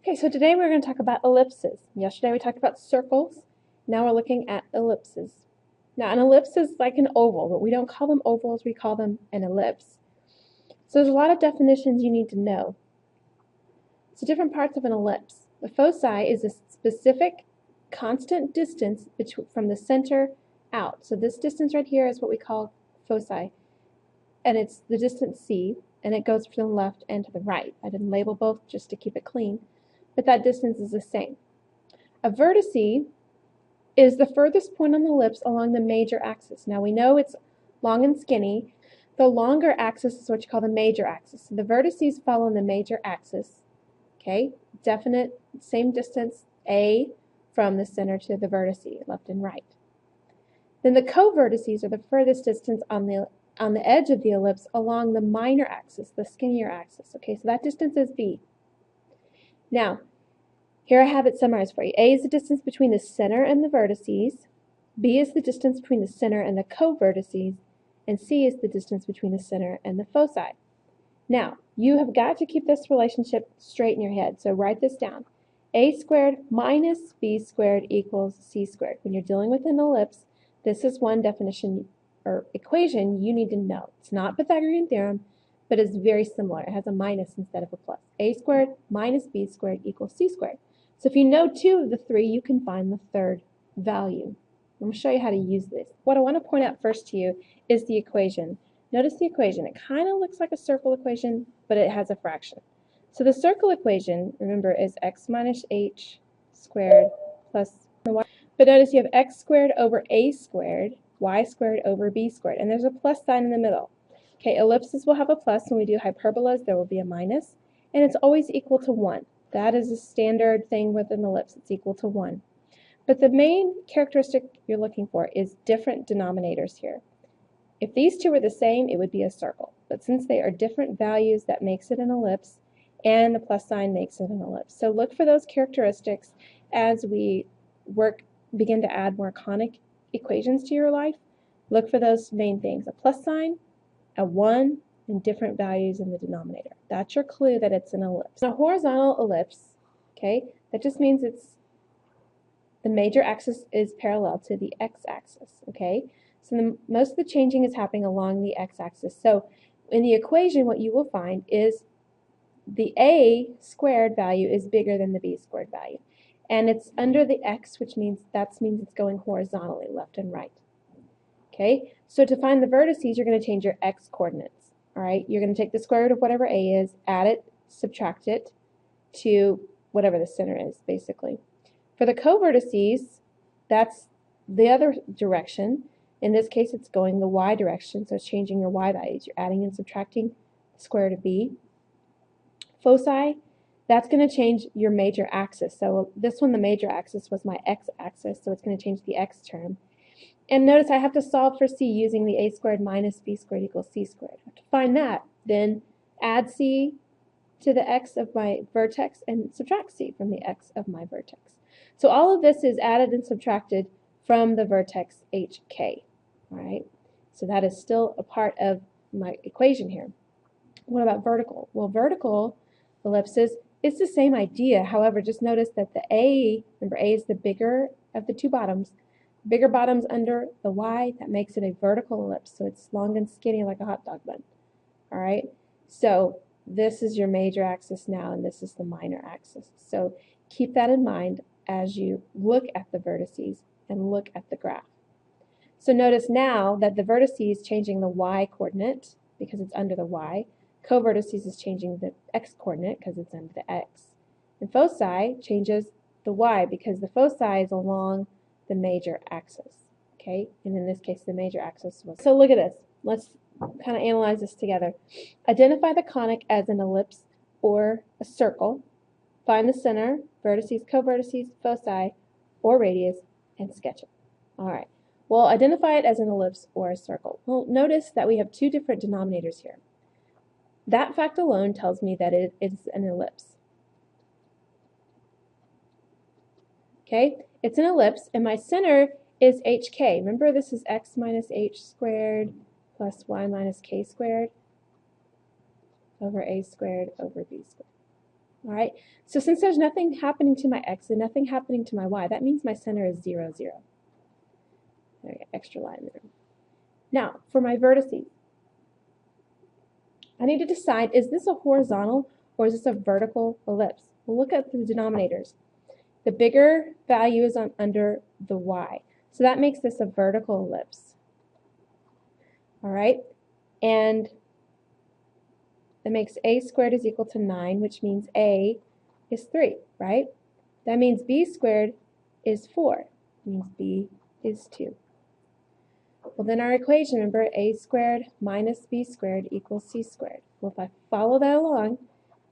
Okay, so today we're going to talk about ellipses. Yesterday we talked about circles. Now we're looking at ellipses. Now an ellipse is like an oval, but we don't call them ovals, we call them an ellipse. So there's a lot of definitions you need to know. So different parts of an ellipse. The foci is a specific constant distance from the center out. So this distance right here is what we call foci. And it's the distance c, and it goes from the left and to the right. I didn't label both just to keep it clean, but that distance is the same. A vertice is the furthest point on the ellipse along the major axis. Now we know it's long and skinny. The longer axis is what you call the major axis. So the vertices follow the major axis. Okay, definite, same distance, A, from the center to the vertice, left and right. Then the co-vertices are the furthest distance on the edge of the ellipse along the minor axis, the skinnier axis. Okay, so that distance is B. Now, here I have it summarized for you. A is the distance between the center and the vertices, B is the distance between the center and the co-vertices, and C is the distance between the center and the foci. Now, you have got to keep this relationship straight in your head, so write this down. A squared minus B squared equals C squared. When you're dealing with an ellipse, this is one definition or equation you need to know. It's not Pythagorean theorem, but it's very similar. It has a minus instead of a plus. A squared minus B squared equals C squared. So if you know two of the three, you can find the third value. I'm going to show you how to use this. What I want to point out first to you is the equation. Notice the equation. It kind of looks like a circle equation, but it has a fraction. So the circle equation, remember, is x minus h squared plus y. But notice you have x squared over a squared, y squared over b squared, and there's a plus sign in the middle. Okay, ellipses will have a plus. When we do hyperbolas, there will be a minus, and it's always equal to 1. That is a standard thing with an ellipse. It's equal to 1. But the main characteristic you're looking for is different denominators here. If these two were the same, it would be a circle. But since they are different values, that makes it an ellipse, and the plus sign makes it an ellipse. So look for those characteristics as we begin to add more conic equations to your life. Look for those main things: a plus sign, a 1, and different values in the denominator. That's your clue that it's an ellipse. A horizontal ellipse, okay, that just means the major axis is parallel to the x-axis, okay? So most of the changing is happening along the x-axis. So in the equation, what you will find is the a squared value is bigger than the b squared value. And it's under the x, which means it's going horizontally, left and right. Okay, so to find the vertices, you're going to change your x coordinates. All right, you're going to take the square root of whatever a is, add it, subtract it to whatever the center is, basically. For the co-vertices, that's the other direction. In this case, it's going the y direction, so it's changing your y values. You're adding and subtracting the square root of b. Foci, that's going to change your major axis. So this one, the major axis, was my x-axis, so it's going to change the x term. And notice I have to solve for c using the a squared minus b squared equals c squared. To find that, then add c to the x of my vertex and subtract c from the x of my vertex. So all of this is added and subtracted from the vertex hk. All right, so that is still a part of my equation here. What about vertical? Well, vertical ellipses, it's the same idea. However, just notice that the a, remember a is the bigger of the two bottoms, bigger bottoms under the y, that makes it a vertical ellipse. So it's long and skinny like a hot dog bun. All right, so this is your major axis now, and this is the minor axis. So keep that in mind as you look at the vertices and look at the graph. So notice now that the vertices is changing the y coordinate because it's under the y. Co-vertices is changing the x coordinate because it's under the x. And foci changes the y because the foci is along the major axis. Okay, and in this case the major axis was. So look at this. Let's kind of analyze this together. Identify the conic as an ellipse or a circle. Find the center, vertices, co-vertices, foci, or radius, and sketch it. All right. Well, identify it as an ellipse or a circle. Well, notice that we have two different denominators here. That fact alone tells me that it is an ellipse. Okay, it's an ellipse, and my center is hk. Remember, this is x minus h squared plus y minus k squared over a squared over b squared. All right, so since there's nothing happening to my x and nothing happening to my y, that means my center is 0, 0. There we go, extra line there. Now, for my vertices, I need to decide, is this a horizontal or is this a vertical ellipse? We'll look at the denominators. The bigger value is under the y, so that makes this a vertical ellipse. All right, and that makes a squared is equal to 9, which means a is 3, right? That means b squared is 4. It means b is 2. Well, then our equation, remember, a squared minus b squared equals c squared. Well, if I follow that along,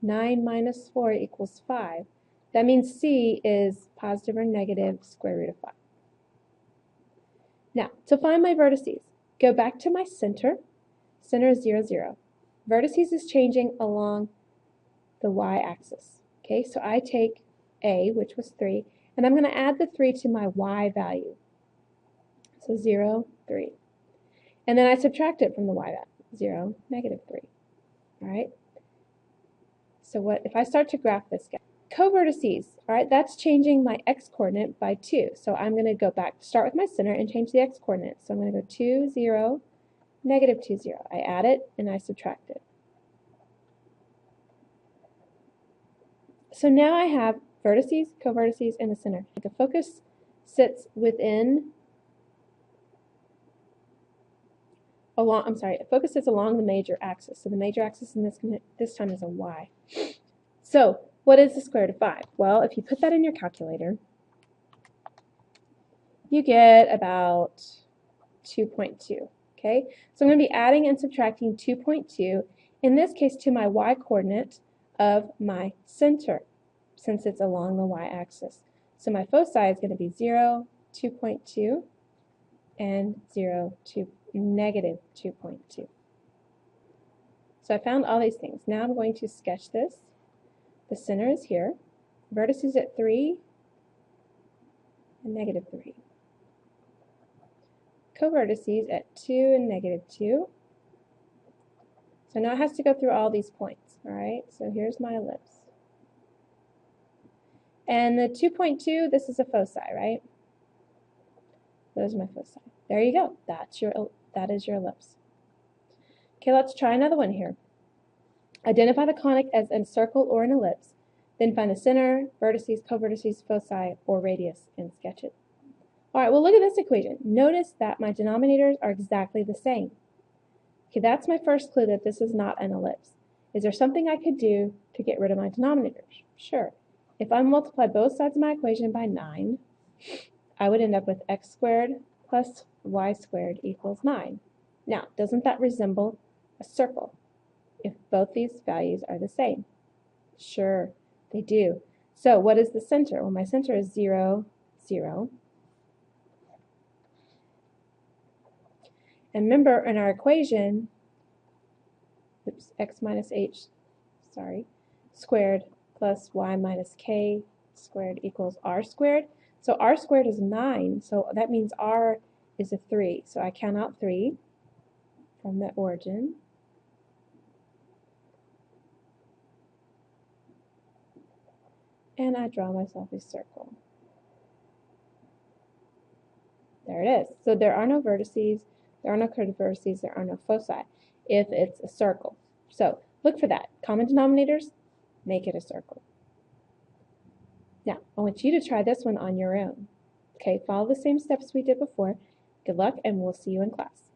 9 minus 4 equals 5. That means c is positive or negative square root of 5. Now, to find my vertices, go back to my center. Center is 0, 0. Vertices is changing along the y-axis. Okay, so I take a, which was 3, and I'm going to add the 3 to my y value. So 0, 3. And then I subtract it from the y value. 0, negative 3. All right? So what if I start to graph this guy? Co-vertices, all right, that's changing my x-coordinate by 2. So I'm going to go back, start with my center, and change the x-coordinate. So I'm going to go 2, 0, negative 2, 0. I add it, and I subtract it. So now I have vertices, co-vertices, and the center. The focus sits within, the focus sits along the major axis. So the major axis in this time is a y. So what is the square root of 5? Well, if you put that in your calculator, you get about 2.2. Okay, so I'm going to be adding and subtracting 2.2, in this case to my y-coordinate of my center, since it's along the y-axis. So my foci is going to be 0, 2.2, and 0, negative 2.2. So I found all these things. Now I'm going to sketch this. The center is here. Vertices at 3 and negative 3. Co-vertices at 2 and negative 2. So now it has to go through all these points. All right, so here's my ellipse. And the 2.2, this is a foci, right? Those are my foci. There you go. That is your ellipse. Okay, let's try another one here. Identify the conic as a circle or an ellipse. Then find the center, vertices, co-vertices, foci, or radius, and sketch it. All right, well, look at this equation. Notice that my denominators are exactly the same. Okay, that's my first clue that this is not an ellipse. Is there something I could do to get rid of my denominators? Sure. If I multiply both sides of my equation by 9, I would end up with x squared plus y squared equals 9. Now, doesn't that resemble a circle if both these values are the same? Sure, they do. So what is the center? Well, my center is 0, 0. And remember, in our equation, x minus h, squared plus y minus k squared equals r squared. So r squared is 9, so that means r is a 3. So I count out 3 from the origin. And I draw myself a circle. There it is. So there are no vertices, there are no co-vertices, there are no foci if it's a circle. So look for that. Common denominators, make it a circle. Now, I want you to try this one on your own. Okay, follow the same steps we did before. Good luck, and we'll see you in class.